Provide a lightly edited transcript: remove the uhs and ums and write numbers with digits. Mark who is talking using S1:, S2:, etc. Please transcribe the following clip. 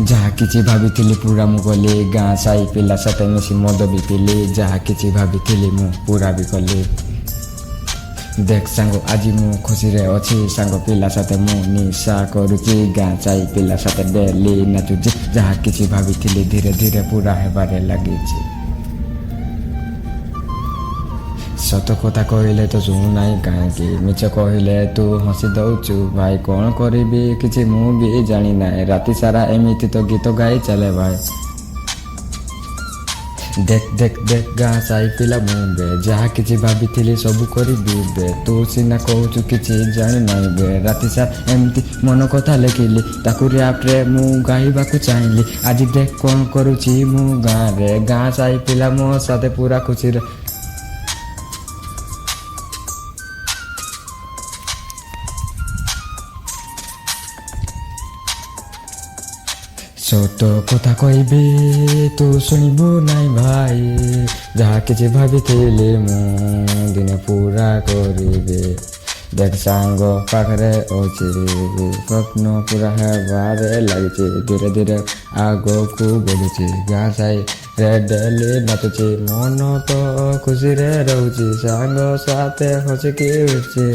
S1: ଯାହା କିଛି ଭାବିଥିଲି ପୁରା ମୁଁ କଲି ଗାଁ ସାହି ପିଲା ସହିତ ମିଶି ମଦ ବି ପିଲି ଯାହା କିଛି ଭାବିଥିଲି ମୁଁ ପୁରା ବି କଲି। ଦେଖ ସାଙ୍ଗ ଆଜି ମୁଁ ଖୁସିରେ ଅଛି ସାଙ୍ଗ ପିଲା ସହିତ ମୁଁ ନିଶା କରୁଛି ଗାଁ ସାହି ପିଲା ସହିତ ଡେଲି ନାଚୁଛି ଯାହା କିଛି ଭାବିଥିଲି ଧୀରେ ଧୀରେ ପୁରା ହେବାରେ ଲାଗିଛି। ସତ କଥା କହିଲେ ତ ଶୁଣୁନାହିଁ କାହିଁକି ମିଛ କହିଲେ ତୁ ହସି ଦଉଛୁ ଭାଇ କ'ଣ କରିବି କିଛି ମୁଁ ବି ଜାଣିନାହିଁ ରାତି ସାରା ଏମିତି ତ ଗୀତ ଗାଇ ଚାଲେ ଭାଇ। ଦେଖ ଦେଖ ଦେଖ ଗାଁ ସାହି ପିଲା ମୁଁ ବେ ଯାହା କିଛି ଭାବିଥିଲି ସବୁ କରିବି ବେ ତୁ ସିନା କହୁଛୁ କିଛି ଜାଣିନାହିଁ ବେ ରାତି ସାରା ଏମିତି ମନ କଥା ଲେଖିଲି ତାକୁ ର୍ୟାପ୍ରେ ମୁଁ ଗାଇବାକୁ ଚାହିଁଲି ଆଜି ଦେଖ କ'ଣ କରୁଛି ମୁଁ ଗାଁରେ ଗାଁ ସାହି ପିଲା ମୋ ସାଥେ ପୁରା ଖୁସିରେ। ସତ କଥା କହିବି ତୁ ଶୁଣିବୁ ନାଇଁ ଭାଇ ଯାହା କିଛି ଭାବିଥିଲି ମୁଁ ଦିନେ ପୁରା କରିବି। ଦେଖ ସାଙ୍ଗ ପାଖରେ ଅଛି ସ୍ୱପ୍ନ ପୁରା ହେବାରେ ଲାଗିଛି ଧୀରେ ଧୀରେ ଆଗକୁ ବଢ଼ୁଛି ଗାଁ ସାହିରେ ଡେଲି ନାଚୁଛି ମନ ତ ଖୁସିରେ ରହୁଛି ସାଙ୍ଗ ସାଥେ ହସିକି ଉଠୁଛି